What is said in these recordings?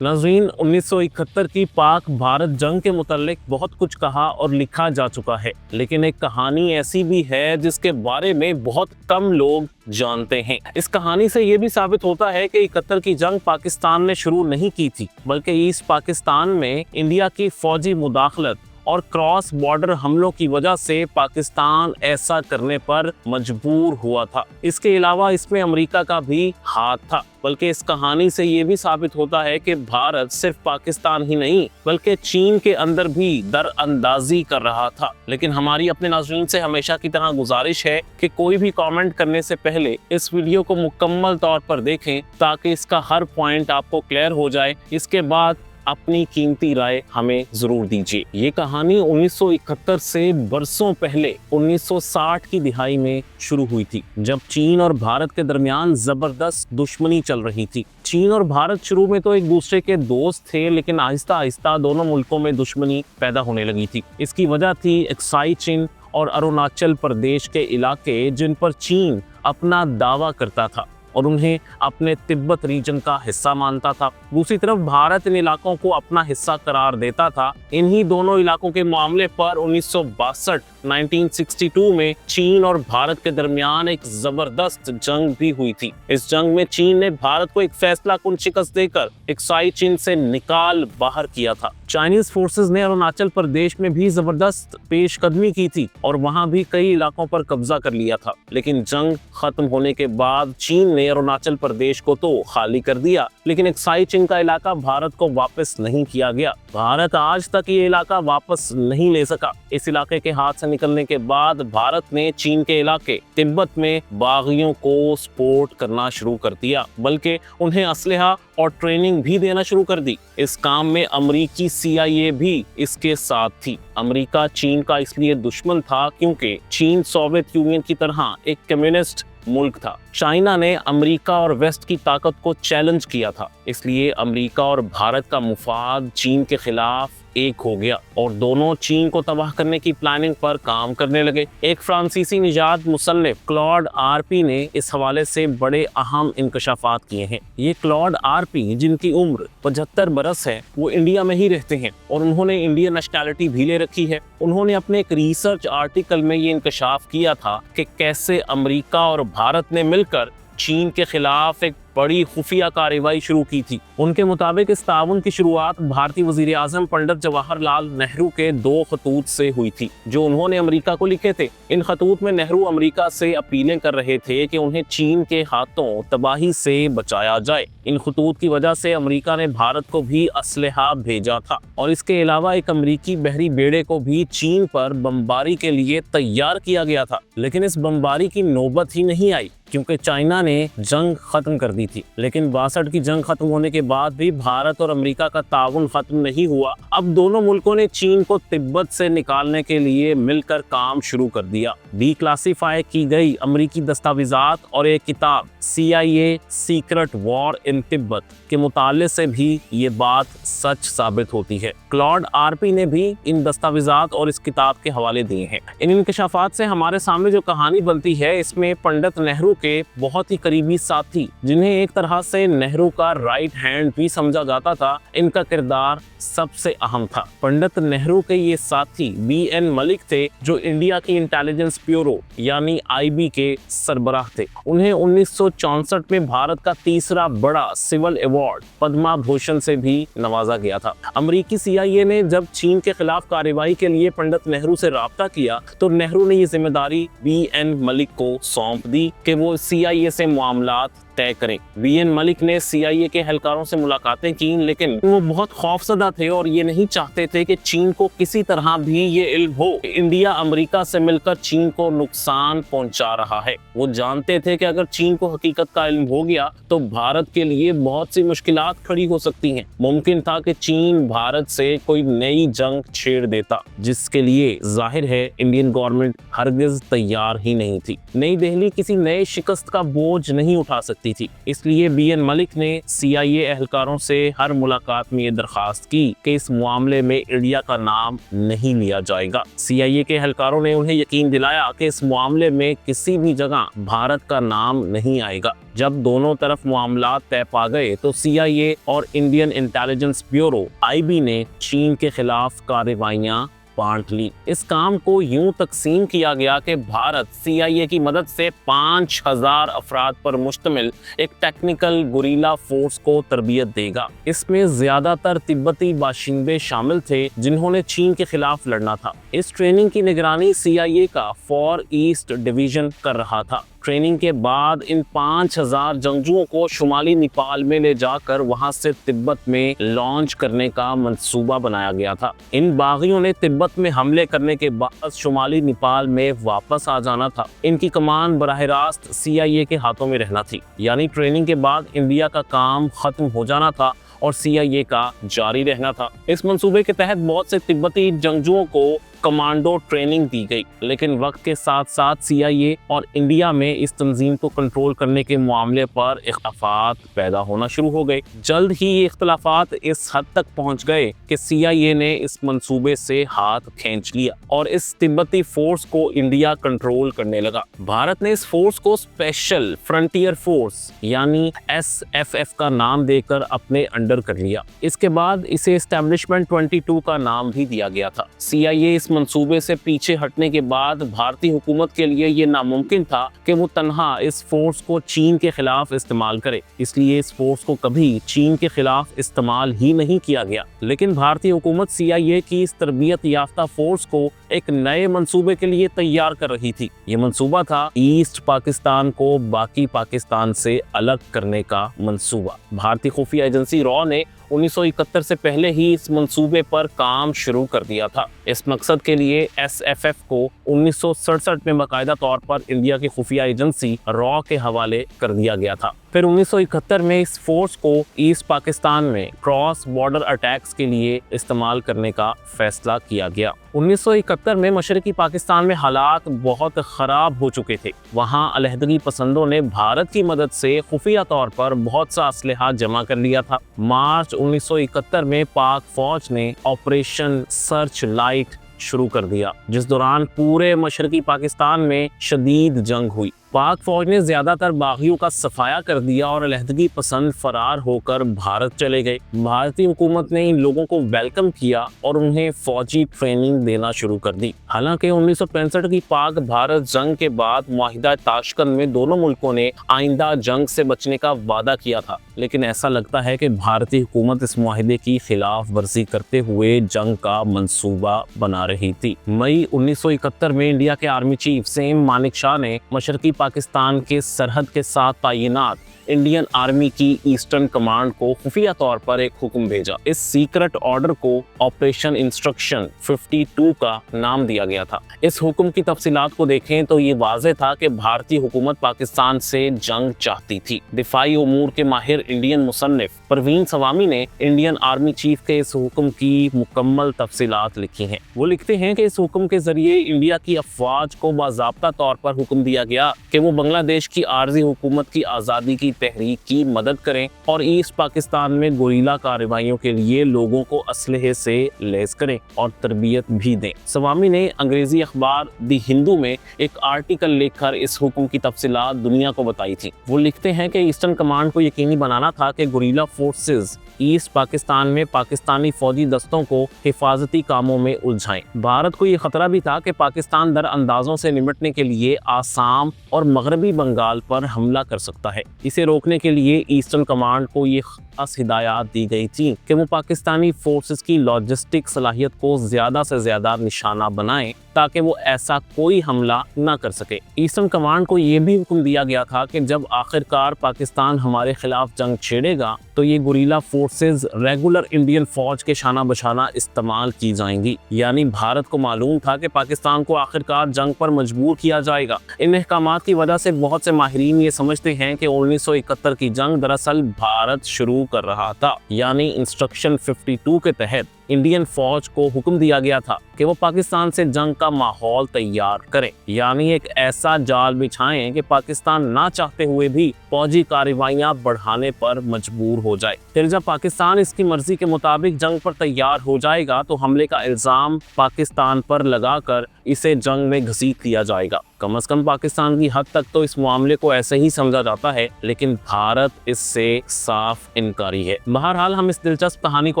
नाज़रीन, 1971 की पाक भारत जंग के मुतालिक बहुत कुछ कहा और लिखा जा चुका है, लेकिन एक कहानी ऐसी भी है जिसके बारे में बहुत कम लोग जानते हैं। इस कहानी से ये भी साबित होता है कि 71 की जंग पाकिस्तान ने शुरू नहीं की थी, बल्कि ईस्ट पाकिस्तान में इंडिया की फौजी मुदाखलत और क्रॉस बॉर्डर हमलों की वजह से पाकिस्तान ऐसा करने पर मजबूर हुआ था। इसके अलावा इसमें अमेरिका का भी हाथ था। बल्कि इस कहानी से ये भी साबित होता है कि भारत सिर्फ पाकिस्तान ही नहीं बल्कि चीन के अंदर भी दरअंदाजी कर रहा था। लेकिन हमारी अपने नाज़रीन से हमेशा की तरह गुजारिश है कि कोई भी कमेंट करने से पहले इस वीडियो को मुकम्मल तौर पर देखें ताकि इसका हर पॉइंट आपको क्लियर हो जाए। इसके बाद अपनी कीमती राय हमें जरूर दीजिए। ये कहानी 1971 से बरसों पहले 1960 की दिहाई में शुरू हुई थी, जब चीन और भारत के दरमियान जबरदस्त दुश्मनी चल रही थी। चीन और भारत शुरू में तो एक दूसरे के दोस्त थे, लेकिन आहिस्ता आहिस्ता दोनों मुल्कों में दुश्मनी पैदा होने लगी थी। इसकी वजह थी अक्साई चीन और अरुणाचल प्रदेश के इलाके, जिन पर चीन अपना दावा करता था और उन्हें अपने तिब्बत रीजन का हिस्सा मानता था। दूसरी तरफ भारत इन इलाकों को अपना हिस्सा करार देता था। इन्हीं दोनों इलाकों के मामले पर 1962 में चीन और भारत के दरमियान एक जबरदस्त जंग भी हुई थी। इस जंग में चीन ने भारत को एक फैसला कुन शिकस्त देकर अक्साई चीन से निकाल बाहर किया था। चाइनीज फोर्सेस ने अरुणाचल प्रदेश में भी जबरदस्त पेशकदमी की थी और वहां भी कई इलाकों पर कब्जा कर लिया था। लेकिन जंग खत्म होने के बाद चीन ने अरुणाचल प्रदेश को तो खाली कर दिया, लेकिन अक्साई चीन का इलाका भारत को वापस नहीं किया गया। भारत आज तक ये इलाका वापस नहीं ले सका। इस इलाके के हाथ से निकलने के बाद भारत ने चीन के इलाके तिब्बत में बागियों को सपोर्ट करना शुरू कर दिया, बल्कि उन्हें असलहा और ट्रेनिंग भी देना शुरू कर दी। इस काम में अमरीकी CIA भी इसके साथ थी। अमेरिका चीन का इसलिए दुश्मन था क्योंकि चीन सोवियत यूनियन की तरह एक कम्युनिस्ट मुल्क था। चाइना ने अमेरिका और वेस्ट की ताकत को चैलेंज किया था, इसलिए अमेरिका और भारत का मुफाद चीन के खिलाफ एक हो गया और दोनों चीन को तबाह करने की प्लानिंग पर काम करने लगे। एक फ्रांसीसी निजात मुसन्निफ क्लॉड आरपी ने इस हवाले से बड़े अहम इंकशाफात किए हैं। ये क्लॉड आरपी, जिनकी उम्र 75 बरस है, वो इंडिया में ही रहते हैं और उन्होंने इंडियन नेशनैलिटी भी ले रखी है। उन्होंने अपने एक रिसर्च आर्टिकल में ये इंकशाफ किया था कि कैसे अमेरिका और भारत ने मिलकर चीन के खिलाफ एक बड़ी खुफिया कार्रवाई शुरू की थी। उनके मुताबिक इस ताउन की शुरुआत भारतीय वजीर आजम पंडित जवाहरलाल नेहरू के 2 खतूत से हुई थी, जो उन्होंने अमेरिका को लिखे थे। इन खतूत में नेहरू अमेरिका से अपीलें कर रहे थे कि उन्हें चीन के हाथों तबाही से बचाया जाए। इन खतूत की वजह से अमेरिका ने भारत को भी असलहा भेजा था और इसके अलावा एक अमेरिकी बहरी बेड़े को भी चीन पर बमबारी के लिए तैयार किया गया था। लेकिन इस बमबारी की नौबत ही नहीं आई क्योंकि चाइना ने जंग खत्म कर दी थी। लेकिन 62 की जंग खत्म होने के बाद भी भारत और अमेरिका का ताउन खत्म नहीं हुआ। अब दोनों मुल्कों ने चीन को तिब्बत से निकालने के लिए मिलकर काम शुरू कर दिया। डिक्लासिफाई की गई अमेरिकी दस्तावेजात और एक किताब CIA secret war in Tibet के मुताले से भी ये बात सच साबित होती है। क्लॉड आरपी ने भी इन दस्तावेजात और इस किताब के हवाले दिए हैं। इन इंकशाफात से हमारे सामने जो कहानी बनती है, इसमें पंडित नेहरू के बहुत ही करीबी साथी, जिन्हें एक तरह से नेहरू का राइट हैंड भी समझा जाता था, इनका किरदार सबसे अहम था। पंडित नेहरू के ये साथी BN मलिक थे, जो इंडिया की इंटेलिजेंस ब्यूरो यानी IB के सरबराह थे। उन्हें 1964 में भारत का तीसरा बड़ा सिविल अवार्ड पद्मा भूषण से भी नवाजा गया था। अमेरिकी CIA ने जब चीन के खिलाफ कार्रवाई के लिए पंडित नेहरू से राब्ता किया तो नेहरू ने ये जिम्मेदारी BN मलिक को सौंप दी कि वो CIA से मामलात तय करें। BN मलिक ने CIA के एहलकारों से मुलाकातें की, लेकिन वो बहुत खौफजदा थे और ये नहीं चाहते थे कि चीन को किसी तरह भी ये इल्म हो कि इंडिया अमेरिका से मिलकर चीन को नुकसान पहुंचा रहा है। वो जानते थे कि अगर चीन को हकीकत का इल्म हो गया तो भारत के लिए बहुत सी मुश्किलात खड़ी हो सकती हैं। मुमकिन था कि चीन भारत से कोई नई जंग छेड़ देता, जिसके लिए जाहिर है इंडियन गवर्नमेंट हरगिज तैयार ही नहीं थी। नई दिल्ली किसी नए शिकस्त का बोझ नहीं उठा सकती چاہتی تھی۔ اس لیے بی این ملک نے CIA اہلکاروں سے ہر ملاقات میں یہ درخواست کی کہ اس معاملے میں انڈیا کا نام نہیں لیا جائے گا۔ CIA کے اہلکاروں نے انہیں یقین دلایا کہ اس معاملے میں کسی بھی جگہ بھارت کا نام نہیں آئے گا۔ جب دونوں طرف معاملات طے پا گئے تو CIA اور انڈین انٹیلیجنس بیورو IB نے چین کے خلاف کارروائیاں بانٹ لی۔ اس کام کو یوں تقسیم کیا گیا کہ بھارت CIA کی مدد سے 5000 افراد پر مشتمل ایک ٹیکنیکل گوریلا فورس کو تربیت دے گا۔ اس میں زیادہ تر تبتی باشندے شامل تھے جنہوں نے چین کے خلاف لڑنا تھا۔ اس ٹریننگ کی نگرانی CIA کا فار ایسٹ ڈویژن کر رہا تھا۔ ٹریننگ کے بعد ان 5000 جنگجوؤں کو شمالی نیپال میں لے جا کر وہاں سے تبت میں لانچ کرنے کا منصوبہ بنایا گیا تھا۔ ان باغیوں نے تبت میں حملے کرنے کے بعد شمالی نیپال میں واپس آ جانا تھا۔ ان کی کمان براہ راست CIA کے ہاتھوں میں رہنا تھی، یعنی ٹریننگ کے بعد انڈیا کا کام ختم ہو جانا تھا اور CIA کا جاری رہنا تھا۔ اس منصوبے کے تحت بہت سے تبتی جنگجوؤں کو کمانڈو ٹریننگ دی گئی، لیکن وقت کے ساتھ ساتھ CIA اور انڈیا میں اس تنظیم کو کنٹرول کرنے کے معاملے پر اختلافات پیدا ہونا شروع ہو گئے۔ جلد ہی یہ اختلافات اس حد تک پہنچ گئے کہ CIA نے اس منصوبے سے ہاتھ کھینچ لیا اور اس تبتی فورس کو انڈیا کنٹرول کرنے لگا۔ بھارت نے اس فورس کو اسپیشل فرنٹیئر فورس یعنی SFF کا نام دے کر اپنے انڈر کر لیا۔ اس کے بعد اسے اسٹیبلشمنٹ 22 کا نام بھی دیا گیا تھا۔ CIA اس منصوبے سے پیچھے ہٹنے کے بعد بھارتی حکومت کے لیے یہ ناممکن تھا کہ وہ تنہا اس فورس کو چین کے خلاف استعمال کرے، اس لیے اس فورس کو کبھی چین کے خلاف استعمال ہی نہیں کیا گیا۔ لیکن بھارتی حکومت CIA کی اس تربیت یافتہ فورس کو ایک نئے منصوبے کے لیے تیار کر رہی تھی۔ یہ منصوبہ تھا ایسٹ پاکستان کو باقی پاکستان سے الگ کرنے کا منصوبہ۔ بھارتی خفیہ ایجنسی را نے 1971 سے پہلے ہی اس منصوبے پر کام شروع کر دیا تھا۔ اس مقصد کے لیے SFF کو 1967 میں باقاعدہ طور پر انڈیا کی خفیہ ایجنسی را کے حوالے کر دیا گیا تھا۔ پھر 1971 میں اس فورس کو ایسٹ پاکستان میں کراس بارڈر اٹیکس کے لیے استعمال کرنے کا فیصلہ کیا گیا۔ 1971 میں مشرقی پاکستان میں حالات بہت خراب ہو چکے تھے۔ وہاں علیحدگی پسندوں نے بھارت کی مدد سے خفیہ طور پر بہت سا اسلحہ جمع کر لیا تھا۔ مارچ 1971 میں پاک فوج نے آپریشن سرچ لائٹ شروع کر دیا، جس دوران پورے مشرقی پاکستان میں شدید جنگ ہوئی۔ پاک فوج نے زیادہ تر باغیوں کا صفایا کر دیا اور علیحدگی پسند فرار ہو کر بھارت چلے گئے۔ بھارتی حکومت نے ان لوگوں کو ویلکم کیا اور انہیں فوجی ٹریننگ دینا شروع کر دی۔ حالانکہ 1965 کی پاک بھارت جنگ کے بعد معاہدہ تاشکند میں دونوں ملکوں نے آئندہ جنگ سے بچنے کا وعدہ کیا تھا، لیکن ایسا لگتا ہے کہ بھارتی حکومت اس معاہدے کی خلاف ورزی کرتے ہوئے جنگ کا منصوبہ بنا رہی تھی۔ مئی 1971 میں انڈیا کے آرمی چیف سیم مانک شاہ نے مشرقی پاکستان کے سرحد کے ساتھ تعینات انڈین آرمی کی ایسٹرن کمانڈ کو خفیہ طور پر ایک حکم بھیجا۔ اس سیکرٹ آرڈر کو آپریشن انسٹرکشن 52 کا نام دیا گیا تھا۔ اس حکم کی تفصیلات کو دیکھیں تو یہ واضح تھا کہ بھارتی حکومت پاکستان سے جنگ چاہتی تھی۔ دفاعی امور کے ماہر انڈین مصنف پروین سوامی نے انڈین آرمی چیف کے اس حکم کی مکمل تفصیلات لکھی ہیں۔ وہ لکھتے ہیں کہ اس حکم کے ذریعے انڈیا کی افواج کو باضابطہ طور پر حکم دیا گیا کہ وہ بنگلہ دیش کی عارضی حکومت کی آزادی کی تحریک کی مدد کریں اور ایسٹ پاکستان میں گوریلا کارروائیوں کے لیے لوگوں کو اسلحے سے لیس کریں اور تربیت بھی دیں۔ سوامی نے انگریزی اخبار دی ہندو میں ایک آرٹیکل لکھ کر اس حکم کی تفصیلات دنیا کو بتائی تھی۔ وہ لکھتے ہیں کہ ایسٹرن کمانڈ کو یقینی بنانا تھا کہ گوریلا فورسز ایسٹ پاکستان میں پاکستانی فوجی دستوں کو حفاظتی کاموں میں الجھائیں۔ بھارت کو یہ خطرہ بھی تھا کہ پاکستان در اندازوں سے نمٹنے کے لیے آسام اور مغربی بنگال پر حملہ کر سکتا ہے۔ اسے روکنے کے لیے ایسٹرن کمانڈ کو یہ خاص ہدایات دی گئی تھی کہ وہ پاکستانی فورسز کی لاجسٹک صلاحیت کو زیادہ سے زیادہ نشانہ بنائیں تاکہ وہ ایسا کوئی حملہ نہ کر سکے۔ ایسٹرن کمانڈ کو یہ بھی حکم دیا گیا تھا کہ جب آخرکار پاکستان ہمارے خلاف جنگ چھیڑے گا تو یہ گوریلا فورسز ریگولر انڈین فوج کے شانہ بشانہ استعمال کی جائیں گی، یعنی بھارت کو معلوم تھا کہ پاکستان کو آخرکار جنگ پر مجبور کیا جائے گا۔ ان احکامات کی وجہ سے بہت سے ماہرین یہ سمجھتے ہیں کہ 1971 کی جنگ دراصل بھارت شروع کر رہا تھا، یعنی انسٹرکشن 52 کے تحت इंडियन फौज को हुक्म दिया गया था कि वो पाकिस्तान से जंग का माहौल तैयार करें, यानी एक ऐसा जाल बिछाएं कि पाकिस्तान ना चाहते हुए भी फौजी कार्रवाइयां बढ़ाने पर मजबूर हो जाए। फिर जब पाकिस्तान इसकी मर्जी के मुताबिक जंग पर तैयार हो जाएगा तो हमले का इल्जाम पाकिस्तान पर लगाकर इसे जंग में घसीट लिया जाएगा। कम से कम पाकिस्तान की हद तक तो इस मामले को ऐसे ही समझा जाता है, लेकिन भारत इससे साफ इनकारी है। बहरहाल हम इस दिलचस्प कहानी को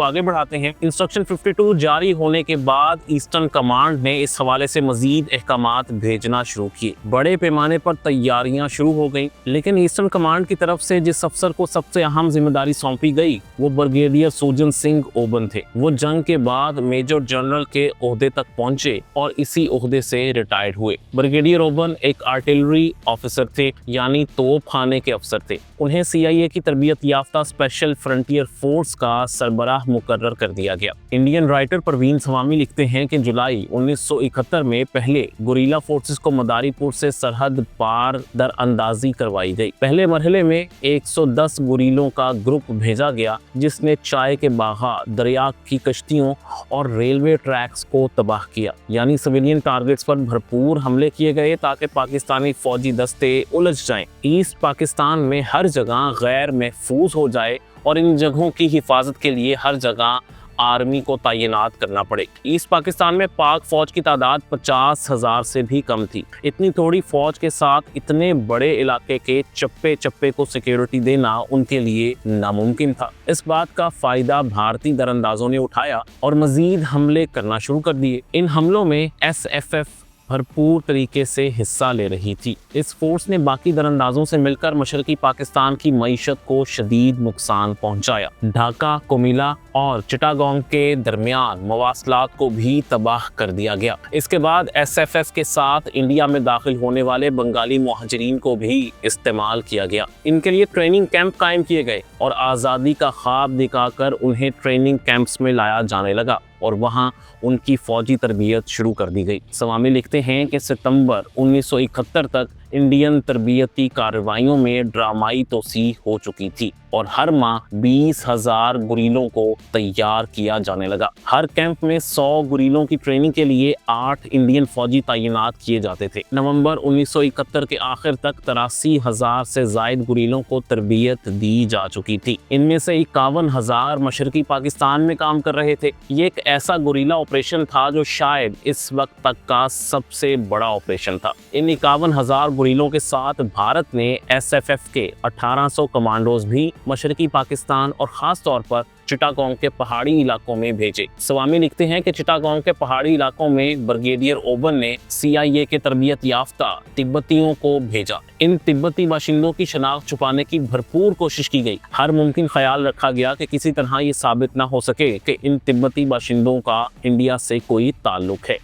आगे बढ़ाते हैं। इंस्ट्रक्शन 52 जारी होने के बाद ईस्टर्न कमांड ने इस हवाले से मजीद अहकामात भेजना शुरू किए। बड़े पैमाने पर तैयारियां शुरू हो गई, लेकिन ईस्टर्न कमांड की तरफ से जिस अफसर को सबसे अहम जिम्मेदारी सौंपी गई वो ब्रिगेडियर सुजन सिंह ओबन थे। वो जंग के बाद मेजर जनरल के ओहदे तक पहुंचे और इसी ओहदे से रिटायर्ड हुए। ब्रिगेडियर ओबन एक आर्टिलरी ऑफिसर थे, यानी तोपखाने के अफसर थे। उन्हें CIA की तरबियत याफ्ता स्पेशल फ्रंटियर फोर्स का सरबराह मुकर्रर कर दिया गया। इंडियन राइटर परवीन सवामी लिखते हैं कि जुलाई 1971 में पहले गुरीला फोर्सेस को मदारीपुर से सरहद पार दरअंदाजी करवाई गई। पहले मरहले में 110 गुरीलों का ग्रुप भेजा गया, जिसने चाय के बागा, दरिया की कश्तियों और रेलवे ट्रैक्स को तबाह किया। यानी सिविलियन टारगेट्स पर भरपूर हमले किए गए ताकि पाकिस्तानी फौजी दस्ते उलझ जाएं, ईस्ट पाकिस्तान में हर जगह गैर महफूज हो जाए और इन जगहों की हिफाजत के लिए हर जगह आर्मी को तैनात करना पड़े। ईस्ट पाकिस्तान में पाक फौज की तादाद 50,000 से भी कम थी। इतनी थोड़ी फौज के साथ इतने बड़े इलाके के चप्पे चप्पे को सिक्योरिटी देना उनके लिए नामुमकिन था। इस बात का फायदा भारतीय दरअंदाजों ने उठाया और मजीद हमले करना शुरू कर दिए। इन हमलों में SFF भरपूर तरीके से हिस्सा ले रही थी। इस फोर्स ने बाकी दरअंदाजों से मिलकर मशरकी पाकिस्तान की मईशत को शदीद नुकसान पहुंचाया। ढाका, कोमिला और चिटागोंग के दरमियान मवासलात को भी तबाह कर दिया गया। इसके बाद SFF के साथ इंडिया में दाखिल होने वाले बंगाली मुहाजिरीन को भी इस्तेमाल किया गया। इनके लिए ट्रेनिंग कैंप कायम किए गए और आज़ादी का ख्वाब दिखाकर उन्हें ट्रेनिंग कैंप्स में लाया जाने लगा और वहां उनकी फौजी तरबियत शुरू कर दी गई। सवामी लिखते हैं कि सितंबर 1971 तक इंडियन तरबियती कार्रवाइयों में ड्रामाई तोसी हो चुकी थी और हर माह 20,000 गुरीलों को तैयार किया जाने लगा। हर कैंप में 100 गुरीलों की ट्रेनिंग के लिए 8 इंडियन फौजी तैनात किए जाते थे। नवंबर 1971 के आखिर तक 83,000 से जायद गुरीलों को तरबियत दी जा चुकी थी। इनमें से 51,000 मशरकी पाकिस्तान में काम कर रहे थे। ये एक ऐसा गुरीला ऑपरेशन था जो शायद इस वक्त तक का सबसे बड़ा ऑपरेशन था। इन 51,000 गुरीलों के साथ भारत ने SFF के 1800 कमांडोज भी मशरकी पाकिस्तान और खास तौर पर चिटागोंग के पहाड़ी इलाकों में भेजे। सवामी लिखते हैं कि चिटागोंग के पहाड़ी इलाकों में ब्रिगेडियर ओबन ने CIA के तरबियत याफ्ता तिब्बतियों को भेजा। इन तिब्बती बाशिंदों की शनाख्त छुपाने की भरपूर कोशिश की गई। हर मुमकिन ख्याल रखा गया कि किसी तरह ये साबित ना हो सके कि इन तिब्बती बाशिंदों का इंडिया से कोई ताल्लुक है।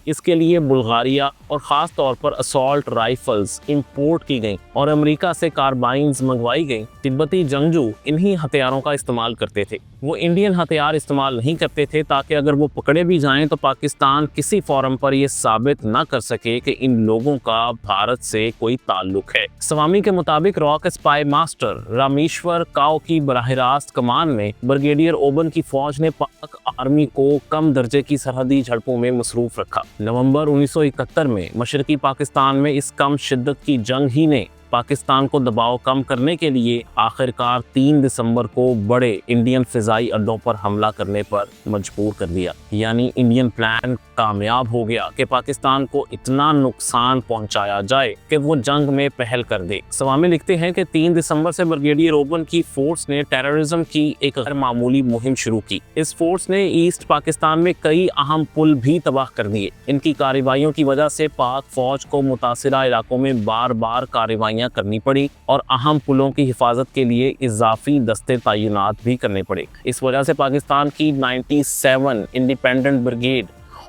इसके लिए बुल्गारिया और ख़ास तौर पर असॉल्ट राइफल्स इंपोर्ट की गईं और अमेरिका से कार्बाइन्स मंगवाई गईं। तिब्बती जंगजू इन्हीं हथियारों का इस्तेमाल करते थे। वो इंडियन हथियार इस्तेमाल नहीं करते थे ताकि अगर वो पकड़े भी जाएं तो पाकिस्तान किसी फोरम पर ये साबित ना कर सके कि इन लोगों का भारत से कोई ताल्लुक है। सवामी के मुताबिक रॉक स्पाई मास्टर रामेश्वर काओ की बराह रास्त कमान में ब्रिगेडियर ओबन की फौज ने पाक आर्मी को कम दर्जे की सरहदी झड़पों में मसरूफ रखा। नवंबर 1971 में मशरकी पाकिस्तान में इस कम शिद्दत की जंग ही ने पाकिस्तान को दबाव कम करने के लिए आखिरकार 3 दिसंबर को बड़े इंडियन फिजाई अड्डों पर हमला करने पर मजबूर कर दिया। यानी इंडियन प्लान कामयाब हो गया कि पाकिस्तान को इतना नुकसान पहुंचाया जाए कि वो जंग में पहल कर दे। सवामी लिखते हैं कि 3 दिसंबर से ब्रिगेडियर ओबन की फोर्स ने टेररिज्म की एक गैर मामूली मुहिम शुरू की। इस फोर्स ने ईस्ट पाकिस्तान में कई अहम पुल भी तबाह कर दिए। इनकी कार्रवाइयों की वजह से पाक फौज को मुतासिरा इलाकों में बार बार कार्रवाई करनी पड़ी और अहम पुलों की हिफाजत के लिए इजाफी दस्ते तैनात भी करने पड़े। इस वजह से पाकिस्तान की 97 इंडिपेंडेंट ब्रिगेड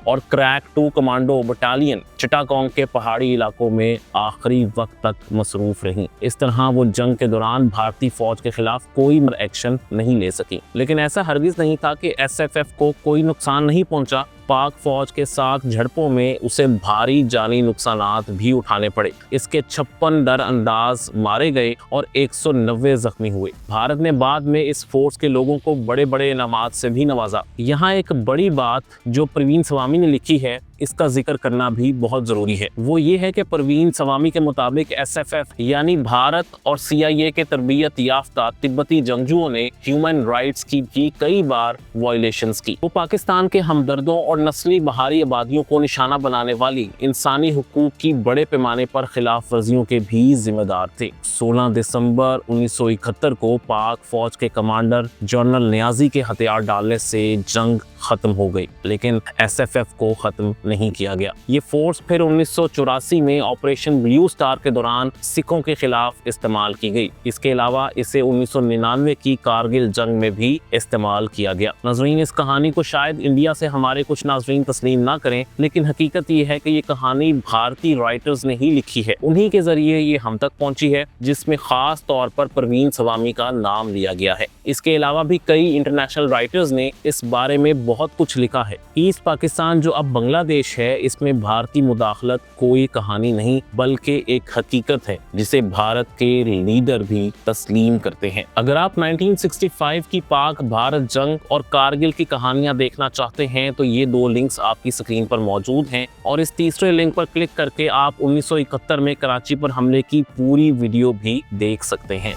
और क्रैक 2 कमांडो बटालियन चिटागोंग के पहाड़ी इलाकों में आखिरी वक्त तक मसरूफ रहीं। इस तरह वो जंग के दौरान भारतीय फौज के खिलाफ कोई एक्शन नहीं ले सकी। लेकिन ऐसा हरगिज नहीं था कि SFF को कोई नुकसान नहीं पहुंचा। पाक फौज के साथ झड़पों में उसे भारी जानी नुकसानात भी उठाने पड़े। इसके 56 डर अंदाज मारे गए और 190 जख्मी हुए। भारत ने बाद में इस फोर्स के लोगों को बड़े बड़े इनामात से भी नवाजा। यहाँ एक बड़ी बात जो परवीन सवामी ने लिखी है, इसका जिक्र करना भी बहुत जरूरी है। वो ये है कि परवीन सवामी के मुताबिक SFF यानी भारत और CIA के तरबियत याफ्ता तिब्बती जंगजुओं ने ह्यूमन राइट्स की भी कई बार वायलेशंस की। वो पाकिस्तान के हमदर्दों और नस्ली बहारी आबादियों को निशाना बनाने वाली इंसानी हुकूक की बड़े पैमाने पर खिलाफ वर्जियों के भी जिम्मेदार थे। 16 दिसंबर 1971 को पाक फौज के कमांडर जनरल नियाजी के हथियार डालने से जंग खत्म हो गई, लेकिन SFF को खत्म नहीं किया गया। ये फोर्स फिर 1984 में ऑपरेशन ब्लू स्टार के दौरान सिखों के खिलाफ इस्तेमाल की गई। इसके अलावा इसे 1999 की कारगिल जंग में भी इस्तेमाल किया गया। नाज़रीन, इस कहानी को शायद इंडिया से हमारे कुछ नाज़रीन तस्लीम ना करें, लेकिन हकीकत ये है कि ये कहानी भारतीय राइटर्स ने ही लिखी है। उन्हीं के जरिए ये हम तक पहुंची है, जिसमें खास तौर पर परवीन सवामी का नाम लिया गया है। इसके अलावा भी कई इंटरनेशनल राइटर्स ने इस बारे में बहुत कुछ लिखा है। ईस्ट पाकिस्तान जो अब बांग्लादेश है, इसमें भारतीय मुदाखलत कोई कहानी नहीं बल्कि एक हकीकत है जिसे भारत के लीडर भी तस्लीम करते हैं। अगर आप 1965 की पाक भारत जंग और कारगिल की कहानियां देखना चाहते हैं तो ये 2 लिंक्स आपकी स्क्रीन पर मौजूद हैं, और इस तीसरे लिंक पर क्लिक करके आप 1971 में कराची पर हमले की पूरी वीडियो भी देख सकते हैं।